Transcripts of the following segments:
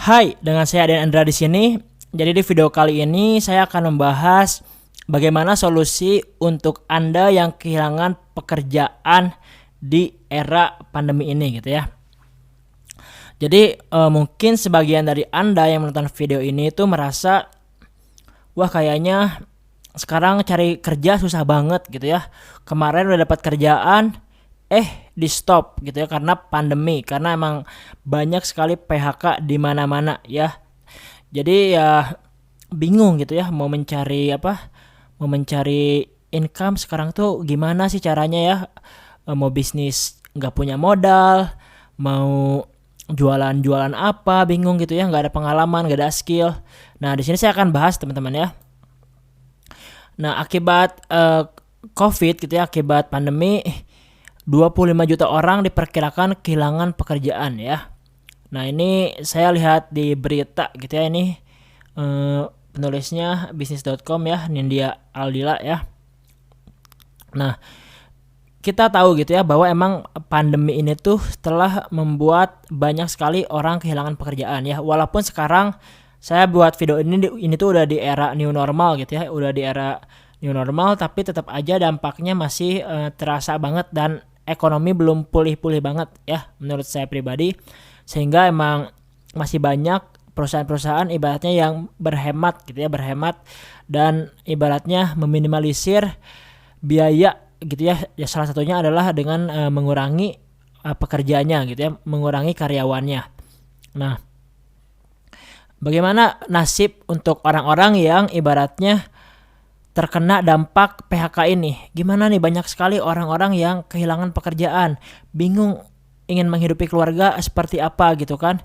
Hai, dengan saya Aden Andra di sini. Jadi di video kali ini saya akan membahas bagaimana solusi untuk Anda yang kehilangan pekerjaan di era pandemi ini gitu ya. Jadi mungkin sebagian dari Anda yang menonton video ini itu merasa, wah kayaknya sekarang cari kerja susah banget gitu ya. Kemarin udah dapat kerjaan, di stop gitu ya karena pandemi, karena emang banyak sekali PHK di mana-mana ya. Jadi ya bingung gitu ya mau mencari income sekarang tuh gimana sih caranya ya. Mau bisnis nggak punya modal, mau jualan apa, bingung gitu ya, nggak ada pengalaman, nggak ada skill. Nah di sini saya akan bahas teman-teman ya. Nah akibat COVID gitu ya, akibat pandemi 25 juta orang diperkirakan kehilangan pekerjaan ya. Nah ini saya lihat di berita gitu ya, ini penulisnya bisnis.com ya, Nindya Aldila ya. Nah kita tahu gitu ya bahwa emang pandemi ini tuh telah membuat banyak sekali orang kehilangan pekerjaan ya. Walaupun sekarang saya buat video ini tuh udah di era new normal gitu ya, udah di era new normal, tapi tetap aja dampaknya masih terasa banget dan ekonomi belum pulih-pulih banget ya menurut saya pribadi, sehingga emang masih banyak perusahaan-perusahaan ibaratnya yang berhemat gitu ya, dan ibaratnya meminimalisir biaya gitu ya. Ya salah satunya adalah dengan mengurangi pekerjanya gitu ya, mengurangi karyawannya. Nah, bagaimana nasib untuk orang-orang yang ibaratnya terkena dampak PHK ini? Gimana nih, banyak sekali orang-orang yang kehilangan pekerjaan, bingung ingin menghidupi keluarga seperti apa gitu kan.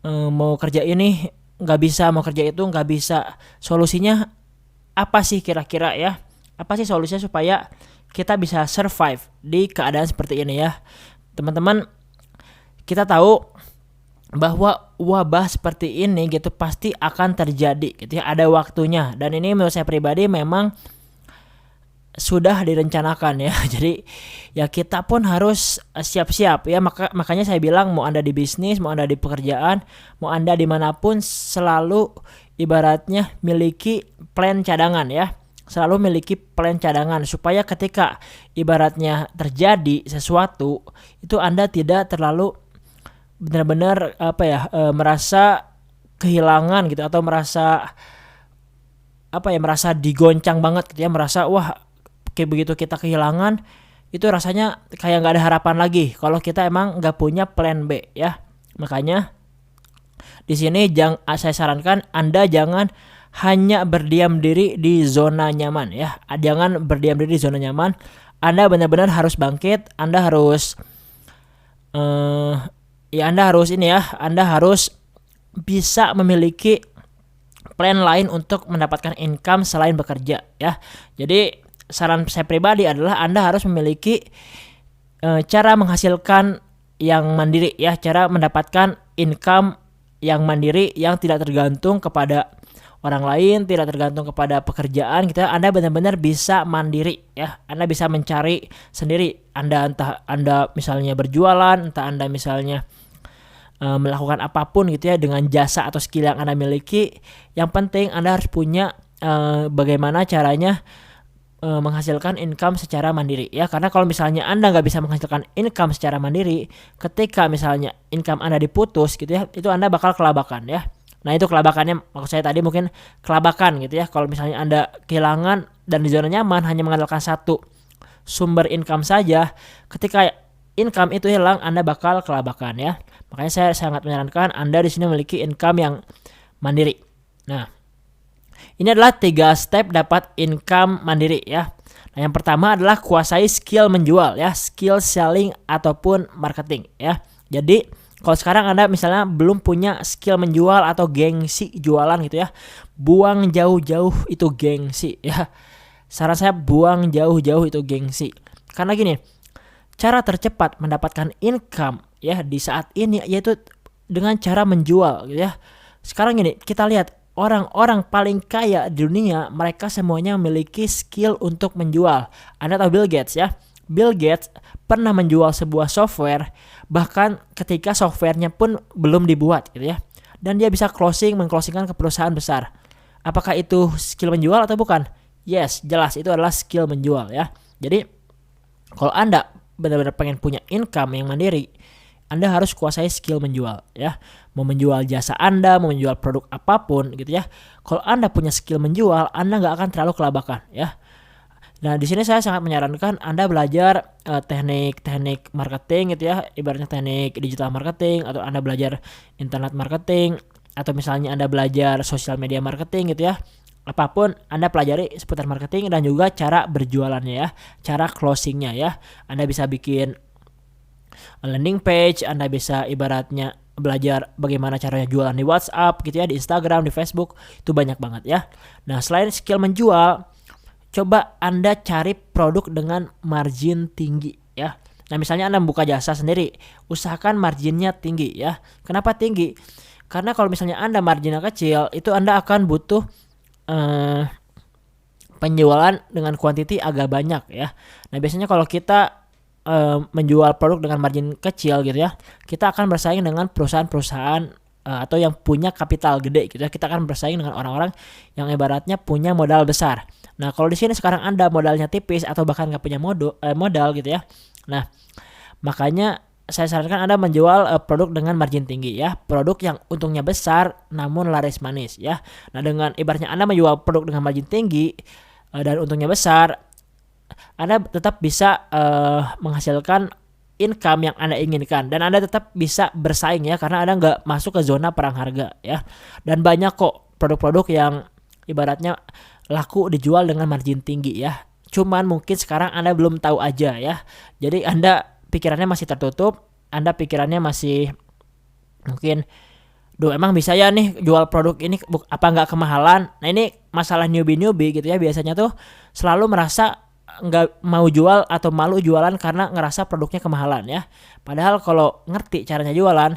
Mau kerja ini nggak bisa, mau kerja itu nggak bisa. Solusinya apa sih kira-kira ya? Apa sih solusinya supaya kita bisa survive di keadaan seperti ini ya? Teman-teman, kita tahu bahwa wabah seperti ini gitu pasti akan terjadi gitu ya, ada waktunya, dan ini menurut saya pribadi memang sudah direncanakan ya. Jadi ya kita pun harus siap-siap ya, makanya saya bilang mau Anda di bisnis, mau Anda di pekerjaan, mau Anda dimanapun, selalu ibaratnya miliki plan cadangan ya, selalu miliki plan cadangan supaya ketika ibaratnya terjadi sesuatu itu Anda tidak terlalu benar-benar merasa kehilangan gitu, atau merasa merasa digoncang banget gitu ya, merasa wah kayak begitu kita kehilangan itu rasanya kayak nggak ada harapan lagi kalau kita emang nggak punya plan B ya. Makanya di sini saya sarankan Anda jangan hanya berdiam diri di zona nyaman ya, jangan berdiam diri di zona nyaman. Anda benar-benar harus bangkit, Anda harus Anda harus bisa memiliki plan lain untuk mendapatkan income selain bekerja ya. Jadi saran saya pribadi adalah Anda harus memiliki cara menghasilkan yang mandiri ya, cara mendapatkan income yang mandiri yang tidak tergantung kepada orang lain, tidak tergantung kepada pekerjaan gitu ya. Anda benar-benar bisa mandiri ya. Anda bisa mencari sendiri. Entah Anda misalnya berjualan, entah Anda misalnya melakukan apapun gitu ya dengan jasa atau skill yang Anda miliki. Yang penting Anda harus punya bagaimana caranya menghasilkan income secara mandiri ya. Karena kalau misalnya Anda nggak bisa menghasilkan income secara mandiri, ketika misalnya income Anda diputus gitu ya, itu Anda bakal kelabakan ya. Nah itu kelabakannya, maksud saya tadi mungkin kelabakan gitu ya. Kalau misalnya Anda kehilangan dan di zona nyaman hanya mengandalkan satu sumber income saja, ketika income itu hilang Anda bakal kelabakan ya. Makanya saya sangat menyarankan Anda di sini memiliki income yang mandiri. Nah, ini adalah 3 step dapat income mandiri ya. Nah, yang pertama adalah kuasai skill menjual ya, skill selling ataupun marketing ya. Jadi kalau sekarang Anda misalnya belum punya skill menjual atau gengsi jualan gitu ya, buang jauh-jauh itu gengsi ya. Saran saya buang jauh-jauh itu gengsi. Karena gini, cara tercepat mendapatkan income ya di saat ini yaitu dengan cara menjual gitu ya. Sekarang gini, kita lihat orang-orang paling kaya di dunia, mereka semuanya memiliki skill untuk menjual. Anda tahu Bill Gates ya? Bill Gates pernah menjual sebuah software bahkan ketika softwarenya pun belum dibuat gitu ya. dan dia bisa mengclosingkan ke perusahaan besar. Apakah itu skill menjual atau bukan? Yes, jelas itu adalah skill menjual ya. Jadi kalau Anda benar-benar pengen punya income yang mandiri, Anda harus kuasai skill menjual ya. Mau menjual jasa Anda, mau menjual produk apapun gitu ya. Kalau Anda punya skill menjual, Anda nggak akan terlalu kelabakan ya. Nah, di sini saya sangat menyarankan Anda belajar teknik-teknik marketing gitu ya, ibaratnya teknik digital marketing, atau Anda belajar internet marketing, atau misalnya Anda belajar social media marketing gitu ya. Apapun Anda pelajari seputar marketing dan juga cara berjualannya ya, cara closingnya ya. Anda bisa bikin landing page, Anda bisa ibaratnya belajar bagaimana caranya jualan di WhatsApp gitu ya, di Instagram, di Facebook, itu banyak banget ya. Nah, selain skill menjual, coba Anda cari produk dengan margin tinggi ya. Nah, misalnya Anda membuka jasa sendiri, usahakan marginnya tinggi ya. Kenapa tinggi? Karena kalau misalnya Anda marginnya kecil, itu Anda akan butuh penjualan dengan kuantiti agak banyak ya. Nah, biasanya kalau kita menjual produk dengan margin kecil gitu ya, kita akan bersaing dengan perusahaan-perusahaan atau yang punya kapital gede gitu ya. Kita akan bersaing dengan orang-orang yang ibaratnya punya modal besar. Nah, kalau di sini sekarang Anda modalnya tipis atau bahkan nggak punya modal gitu ya. Nah, makanya saya sarankan Anda menjual produk dengan margin tinggi ya. Produk yang untungnya besar namun laris manis ya. Nah, dengan ibaratnya Anda menjual produk dengan margin tinggi dan untungnya besar, Anda tetap bisa menghasilkan income yang Anda inginkan, dan Anda tetap bisa bersaing ya, karena Anda nggak masuk ke zona perang harga ya. Dan banyak kok produk-produk yang ibaratnya laku dijual dengan margin tinggi ya. Cuman mungkin sekarang Anda belum tahu aja ya. Jadi Anda pikirannya masih tertutup, Anda pikirannya masih mungkin, duh emang bisa ya nih jual produk ini, apa nggak kemahalan? Nah, ini masalah newbie gitu ya, biasanya tuh selalu merasa nggak mau jual atau malu jualan karena ngerasa produknya kemahalan ya. Padahal kalau ngerti caranya jualan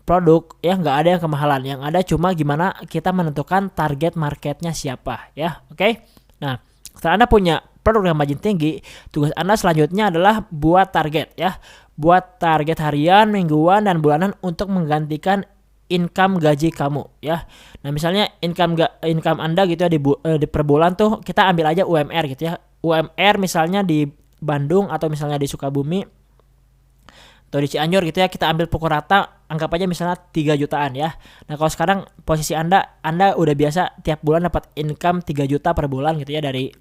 produk ya, nggak ada yang kemahalan, yang ada cuma gimana kita menentukan target marketnya siapa ya. Oke. Nah, setelah Anda punya produk yang margin tinggi, tugas Anda selanjutnya adalah buat target ya. Buat target harian, mingguan, dan bulanan untuk menggantikan income gaji kamu ya. Nah, misalnya income Anda gitu ya di per bulan tuh, kita ambil aja UMR gitu ya. UMR misalnya di Bandung atau misalnya di Sukabumi atau di Cianjur gitu ya, kita ambil pukul rata, anggap aja misalnya 3 jutaan ya. Nah, kalau sekarang posisi Anda udah biasa tiap bulan dapat income 3 juta per bulan gitu ya dari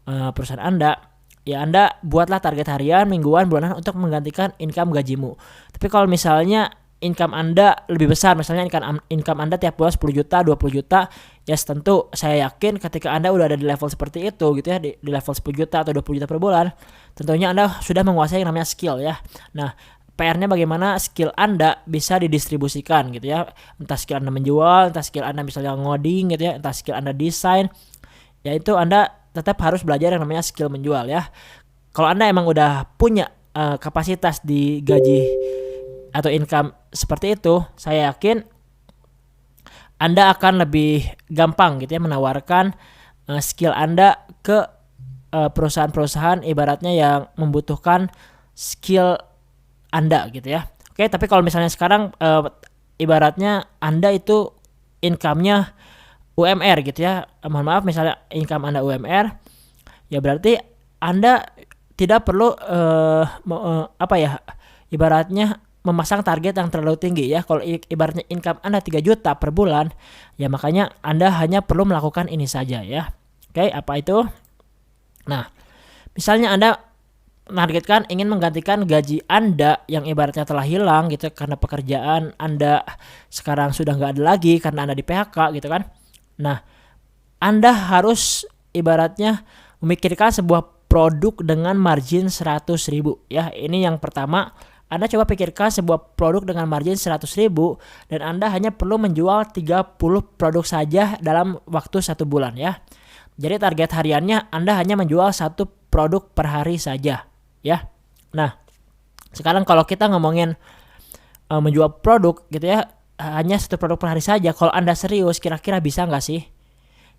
perusahaan Anda. Ya, Anda buatlah target harian, mingguan, bulanan untuk menggantikan income gajimu. Tapi kalau misalnya income Anda lebih besar, misalnya income Anda tiap bulan 10 juta, 20 juta, ya tentu saya yakin ketika Anda udah ada di level seperti itu gitu ya, di level 10 juta atau 20 juta per bulan, tentunya Anda sudah menguasai yang namanya skill ya. Nah, PR-nya bagaimana skill Anda bisa didistribusikan gitu ya. Entah skill Anda menjual, entah skill Anda misalnya ngoding gitu ya, entah skill Anda desain. Ya, itu Anda tetap harus belajar yang namanya skill menjual ya. Kalau Anda emang udah punya kapasitas di gaji atau income seperti itu, saya yakin Anda akan lebih gampang gitu ya menawarkan skill Anda ke perusahaan-perusahaan ibaratnya yang membutuhkan skill Anda gitu ya. Oke, tapi kalau misalnya sekarang ibaratnya Anda itu income-nya UMR gitu ya. Mohon maaf, misalnya income Anda UMR, ya berarti Anda tidak perlu ibaratnya memasang target yang terlalu tinggi ya. Kalau ibaratnya income Anda 3 juta per bulan, ya makanya Anda hanya perlu melakukan ini saja ya. Oke, apa itu? Nah, misalnya Anda menargetkan ingin menggantikan gaji Anda yang ibaratnya telah hilang gitu karena pekerjaan Anda sekarang sudah nggak ada lagi karena Anda di PHK gitu kan. Nah, Anda harus ibaratnya memikirkan sebuah produk dengan margin 100.000 ya. Ini yang pertama. Anda coba pikirkan sebuah produk dengan margin 100.000 dan Anda hanya perlu menjual 30 produk saja dalam waktu 1 bulan ya. Jadi target hariannya Anda hanya menjual 1 produk per hari saja ya. Nah, sekarang kalau kita ngomongin menjual produk gitu ya, hanya 1 produk per hari saja. Kalau Anda serius, kira-kira bisa nggak sih?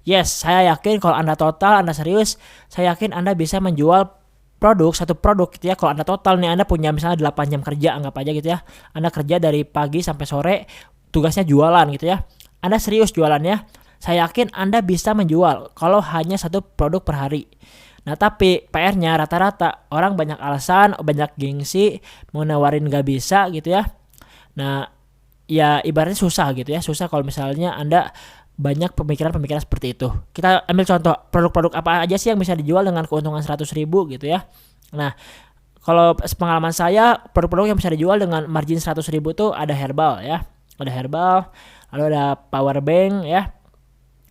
Yes, saya yakin kalau Anda total, Anda serius, saya yakin Anda bisa menjual 1 produk gitu ya. Kalau Anda total nih, Anda punya misalnya 8 jam kerja, anggap aja gitu ya. Anda kerja dari pagi sampai sore, tugasnya jualan gitu ya, Anda serius jualannya, saya yakin Anda bisa menjual kalau hanya satu produk per hari. Nah tapi PR-nya rata-rata orang banyak alasan, banyak gengsi, mau nawarin gak bisa gitu ya. Nah ya ibaratnya susah gitu ya, susah kalau misalnya Anda banyak pemikiran-pemikiran seperti itu. Kita ambil contoh produk-produk apa aja sih yang bisa dijual dengan keuntungan 100.000 gitu ya. Nah kalau pengalaman saya, produk-produk yang bisa dijual dengan margin 100.000 tuh ada herbal ya, ada herbal, lalu ada power bank ya,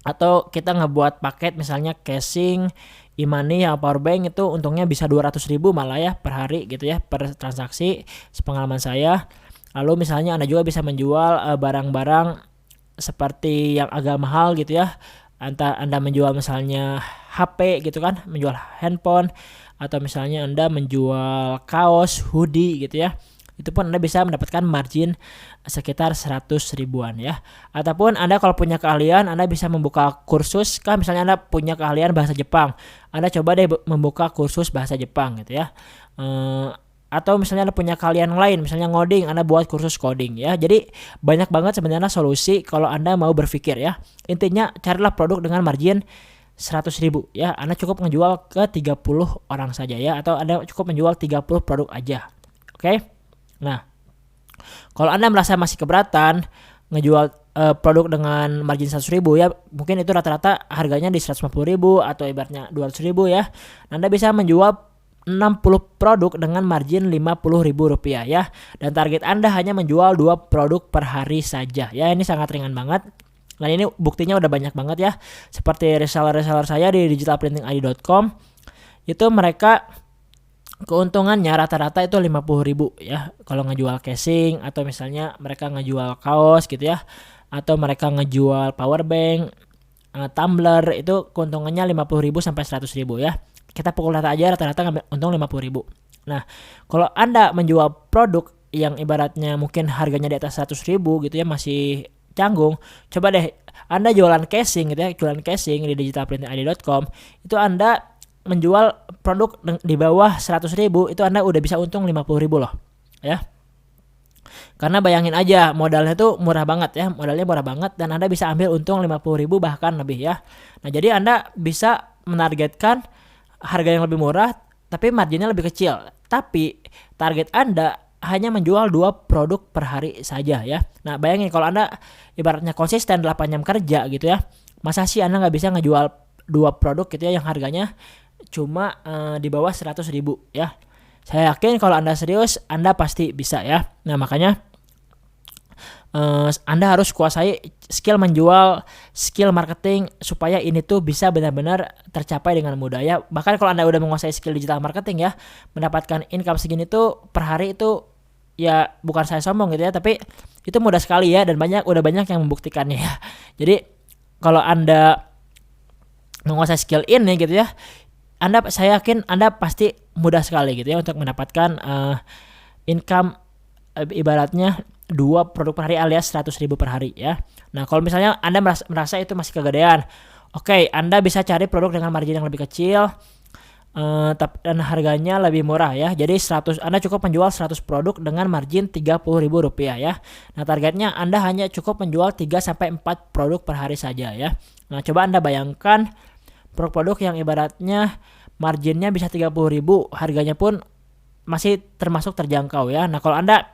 atau kita ngebuat paket misalnya casing, e-money yang power bank itu untungnya bisa 200.000 malah ya per hari gitu ya, per transaksi sepengalaman saya. Lalu misalnya Anda juga bisa menjual barang-barang seperti yang agak mahal gitu ya. Anda menjual misalnya HP gitu kan, menjual handphone, atau misalnya Anda menjual kaos, hoodie gitu ya. Itu pun Anda bisa mendapatkan margin sekitar 100 ribuan ya. Ataupun Anda kalau punya keahlian, Anda bisa membuka kursus kan, misalnya Anda punya keahlian bahasa Jepang, Anda coba deh membuka kursus bahasa Jepang gitu ya. Atau misalnya Anda punya keahlian lain, misalnya ngoding, Anda buat kursus coding ya. Jadi banyak banget sebenarnya solusi kalau Anda mau berpikir ya. Intinya carilah produk dengan margin 100.000 ya. Anda cukup menjual ke 30 orang saja ya, atau Anda cukup menjual 30 produk aja. Oke. Nah, kalau Anda merasa masih keberatan ngejual produk dengan margin 100.000 ya, mungkin itu rata-rata harganya di 150.000 atau ibaratnya 200.000 ya. Anda bisa menjual 60 produk dengan margin Rp50.000 ya, dan target Anda hanya menjual 2 produk per hari saja ya. Ini sangat ringan banget. Nah ini buktinya udah banyak banget ya, seperti reseller saya di digitalprintingid.com itu mereka keuntungannya rata-rata itu 50.000 ya kalau ngejual casing, atau misalnya mereka ngejual kaos gitu ya, atau mereka ngejual power bank, tumbler, itu keuntungannya 50.000 sampai 100.000 ya. Kita pukul rata aja, rata-rata ngambil untung 50.000. Nah kalau Anda menjual produk yang ibaratnya mungkin harganya di atas 100.000 gitu ya, masih canggung, coba deh Anda jualan casing gitu ya, jualan casing di digitalprintingid.com, itu Anda menjual produk di bawah 100.000, itu Anda udah bisa untung 50.000 loh ya. Karena bayangin aja modalnya tuh murah banget ya, modalnya murah banget, dan Anda bisa ambil untung 50.000 bahkan lebih ya. Nah jadi Anda bisa menargetkan harga yang lebih murah tapi marginnya lebih kecil, tapi target Anda hanya menjual 2 produk per hari saja ya. Nah bayangin kalau Anda ibaratnya konsisten 8 jam kerja gitu ya, masa sih Anda nggak bisa ngejual 2 produk gitu ya yang harganya cuma di bawah 100.000 ya. Saya yakin kalau Anda serius, Anda pasti bisa ya. Nah makanya Anda harus kuasai skill menjual, skill marketing, supaya ini tuh bisa benar-benar tercapai dengan mudah ya. Bahkan kalau Anda udah menguasai skill digital marketing ya, mendapatkan income segini tuh per hari itu ya, bukan saya sombong gitu ya, tapi itu mudah sekali ya, dan udah banyak yang membuktikannya ya. Jadi kalau Anda menguasai skill ini gitu ya, saya yakin Anda pasti mudah sekali gitu ya untuk mendapatkan income ibaratnya 2 produk per hari alias 100.000 per hari ya. Nah kalau misalnya Anda merasa itu masih kegedean, oke, Anda bisa cari produk dengan margin yang lebih kecil dan harganya lebih murah ya. Jadi Anda cukup menjual 100 produk dengan margin Rp30.000 ya. Nah targetnya Anda hanya cukup menjual 3-4 produk per hari saja ya. Nah coba Anda bayangkan produk-produk yang ibaratnya marginnya bisa 30.000, harganya pun masih termasuk terjangkau ya. Nah kalau Anda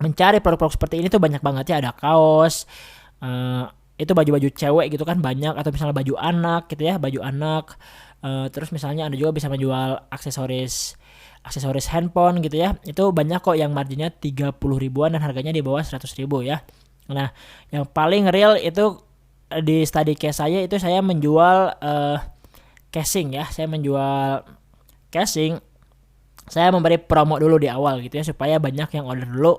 mencari produk-produk seperti ini tuh banyak banget ya, ada kaos, itu baju-baju cewek gitu kan banyak, atau misalnya baju anak gitu ya, baju anak, terus misalnya Anda juga bisa menjual aksesoris handphone gitu ya, itu banyak kok yang marginnya 30 ribuan dan harganya di bawah 100.000 ya. Nah yang paling real itu di study case saya itu saya menjual casing ya, saya menjual casing, saya memberi promo dulu di awal gitu ya supaya banyak yang order dulu,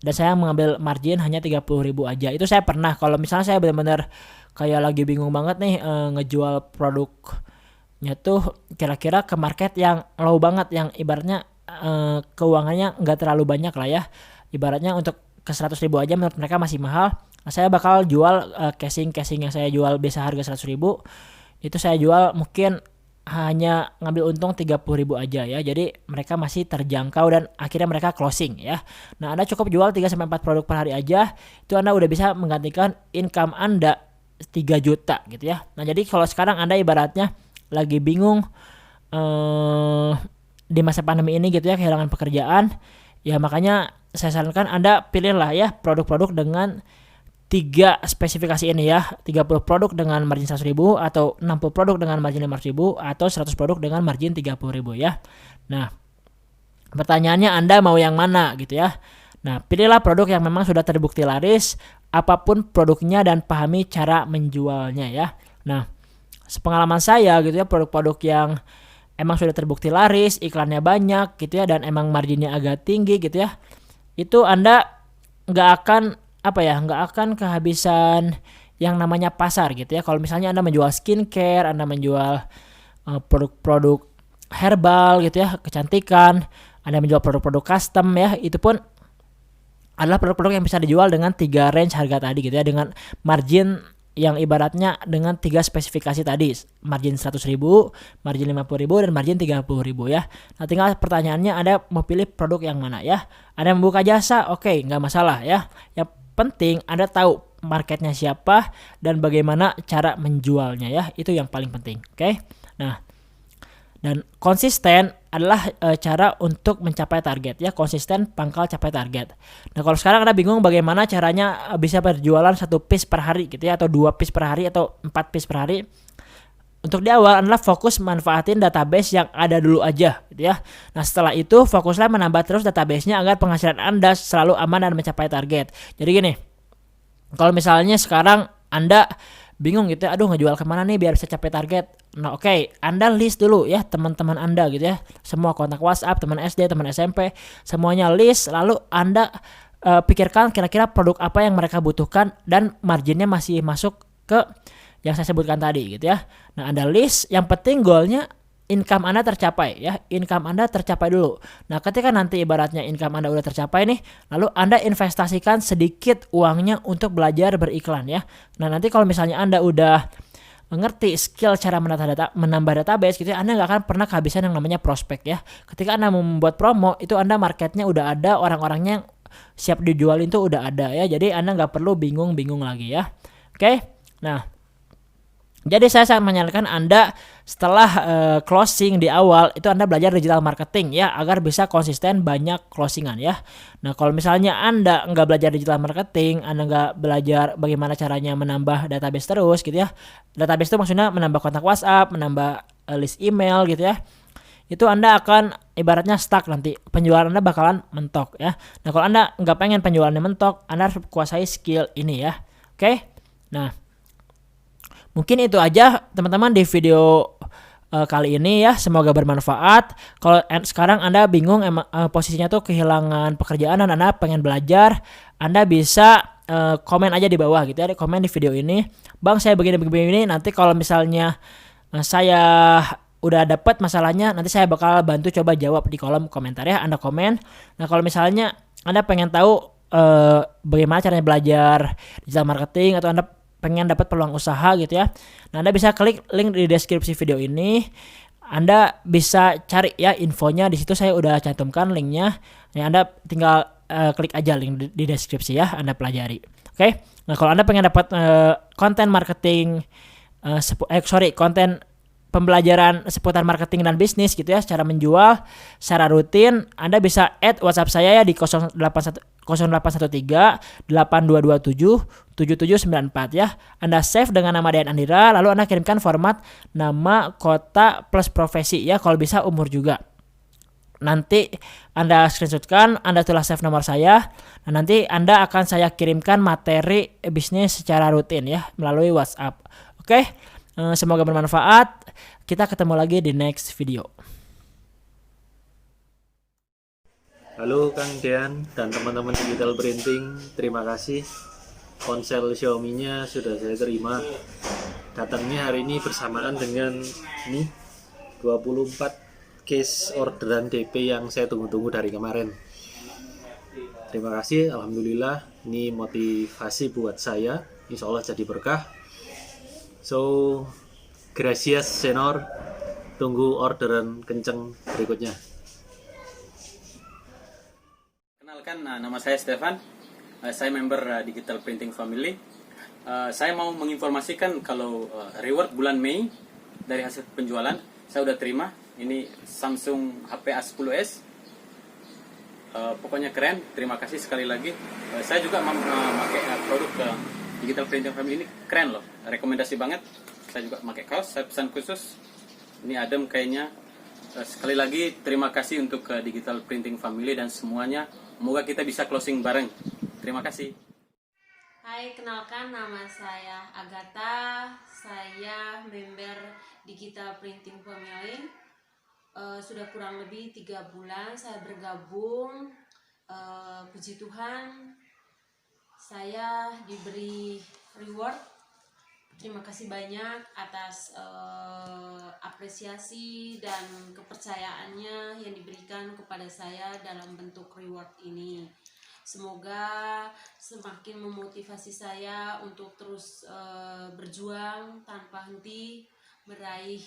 dan saya mengambil margin hanya 30.000 aja. Itu saya pernah, kalau misalnya saya benar-benar kayak lagi bingung banget nih ngejual produknya tuh kira-kira ke market yang low banget, yang ibaratnya keuangannya nggak terlalu banyak lah ya, ibaratnya untuk ke 100.000 aja menurut mereka masih mahal. Nah, saya bakal jual casing yang saya jual biasa harga 100.000, itu saya jual mungkin hanya ngambil untung 30.000 aja ya. Jadi mereka masih terjangkau dan akhirnya mereka closing ya. Nah, Anda cukup jual 3 sampai 4 produk per hari aja, itu Anda udah bisa menggantikan income Anda 3 juta gitu ya. Nah, jadi kalau sekarang Anda ibaratnya lagi bingung di masa pandemi ini gitu ya, kehilangan pekerjaan, ya makanya saya sarankan Anda pilihlah ya produk-produk dengan 3 spesifikasi ini ya, 30 produk dengan margin 100.000 atau 60 produk dengan margin 500.000 atau 100 produk dengan margin 30.000 ya. Nah, pertanyaannya Anda mau yang mana gitu ya. Nah, pilihlah produk yang memang sudah terbukti laris, apapun produknya dan pahami cara menjualnya ya. Nah, sepengalaman saya gitu ya, produk-produk yang emang sudah terbukti laris, iklannya banyak gitu ya, dan emang marginnya agak tinggi gitu ya, itu Anda nggak akan kehabisan yang namanya pasar gitu ya. Kalau misalnya Anda menjual skincare, Anda menjual produk-produk herbal gitu ya, kecantikan, Anda menjual produk-produk custom ya, itu pun adalah produk-produk yang bisa dijual dengan 3 range harga tadi gitu ya, dengan margin yang ibaratnya dengan 3 spesifikasi tadi, margin 100.000, margin 50.000, dan margin 30.000 ya. Nah, tinggal pertanyaannya Anda mau pilih produk yang mana ya. Anda membuka jasa, oke, nggak masalah ya. Yang penting Anda tahu marketnya siapa dan bagaimana cara menjualnya ya, itu yang paling penting, oke. Nah, dan konsisten adalah cara untuk mencapai target ya, konsisten pangkal capai target. Nah, kalau sekarang Anda bingung bagaimana caranya bisa berjualan 1 piece per hari gitu ya, atau 2 piece per hari, atau 4 piece per hari. Untuk di awal adalah fokus manfaatin database yang ada dulu aja gitu ya. Nah, setelah itu fokuslah menambah terus databasenya agar penghasilan Anda selalu aman dan mencapai target. Jadi gini, kalau misalnya sekarang Anda bingung gitu ya, aduh ngejual kemana nih biar bisa capai target. Nah, oke, Anda list dulu ya teman-teman Anda gitu ya, semua kontak WhatsApp, teman SD, teman SMP, semuanya list. Lalu Anda pikirkan kira-kira produk apa yang mereka butuhkan dan marginnya masih masuk ke yang saya sebutkan tadi gitu ya. Nah, Anda list, yang penting goalnya income Anda tercapai ya, income Anda tercapai dulu. Nah, ketika nanti ibaratnya income Anda udah tercapai nih, lalu Anda investasikan sedikit uangnya untuk belajar beriklan ya. Nah, nanti kalau misalnya Anda udah mengerti skill cara menambah database gitu ya, Anda nggak akan pernah kehabisan yang namanya prospek ya. Ketika Anda membuat promo, itu Anda marketnya udah ada, orang-orangnya siap dijualin tuh udah ada ya. Jadi Anda nggak perlu bingung-bingung lagi ya. Oke, nah, jadi saya sangat menyarankan Anda setelah closing di awal itu Anda belajar digital marketing ya, agar bisa konsisten banyak closingan ya. Nah, kalau misalnya Anda nggak belajar digital marketing, Anda nggak belajar bagaimana caranya menambah database terus gitu ya. Database itu maksudnya menambah kontak WhatsApp, menambah list email gitu ya. Itu Anda akan ibaratnya stuck, nanti penjualan Anda bakalan mentok ya. Nah, kalau Anda nggak pengen penjualannya mentok, Anda harus kuasai skill ini ya. Oke? Nah, mungkin itu aja teman-teman di video kali ini ya, semoga bermanfaat. Kalau sekarang Anda bingung posisinya tuh kehilangan pekerjaan dan Anda pengen belajar, Anda bisa komen aja di bawah gitu ya, komen di video ini, Bang saya begini, nanti kalau misalnya saya udah dapat masalahnya, nanti saya bakal bantu coba jawab di kolom komentar ya, Anda komen. Nah, kalau misalnya Anda pengen tahu bagaimana caranya belajar digital marketing, atau Anda pengen dapat peluang usaha gitu ya, nah Anda bisa klik link di deskripsi video ini. Anda bisa cari ya infonya di situ, saya udah cantumkan linknya. Nah, Anda tinggal klik aja link di deskripsi ya, Anda pelajari. Oke. Nah, kalau Anda pengen dapat konten marketing konten pembelajaran seputar marketing dan bisnis gitu ya, cara menjual secara rutin, Anda bisa add WhatsApp saya ya di 0813 8227 7794 ya. Anda save dengan nama Dayan Andira, lalu Anda kirimkan format nama, kota, plus profesi ya, kalau bisa umur juga. Nanti Anda screenshotkan, Anda telah save nomor saya. Nah, nanti Anda akan saya kirimkan materi bisnis secara rutin ya melalui WhatsApp. Oke, semoga bermanfaat. Kita ketemu lagi di next video. Halo Kang Dean dan teman-teman digital printing, terima kasih. Ponsel Xiaomi-nya sudah saya terima. Datangnya hari ini bersamaan dengan ini 24 case orderan DP yang saya tunggu-tunggu dari kemarin. Terima kasih, alhamdulillah. Ini motivasi buat saya, insya Allah jadi berkah. So, gracias senor. Tunggu orderan kenceng berikutnya. Kenalkan, nama saya Stefan. Saya member Digital Printing Family. Saya mau menginformasikan kalau reward bulan Mei dari hasil penjualan saya udah terima. Ini Samsung HP A10s. Pokoknya keren. Terima kasih sekali lagi. Saya juga memakai produk Digital Printing Family ini keren loh. Rekomendasi banget. Saya juga pakai kaos. Saya pesan khusus. Ini adem kayaknya. Sekali lagi terima kasih untuk Digital Printing Family dan semuanya. Semoga kita bisa closing bareng. Terima kasih. Hai, kenalkan nama saya Agatha. Saya member Digital Printing Family. Sudah kurang lebih 3 bulan saya bergabung. Puji Tuhan, saya diberi reward. Terima kasih banyak atas apresiasi dan kepercayaannya yang diberikan kepada saya dalam bentuk reward ini. Semoga semakin memotivasi saya untuk terus berjuang tanpa henti meraih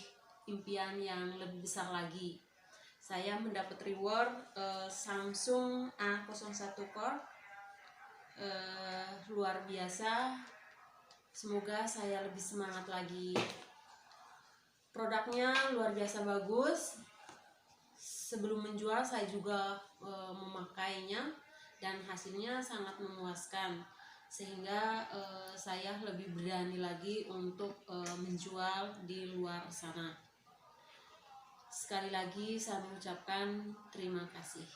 impian yang lebih besar lagi. Saya mendapat reward Samsung A01 Core, luar biasa. Semoga saya lebih semangat lagi. Produknya luar biasa bagus. Sebelum menjual saya juga memakainya dan hasilnya sangat memuaskan, sehingga saya lebih berani lagi untuk menjual di luar sana. Sekali lagi saya mengucapkan terima kasih.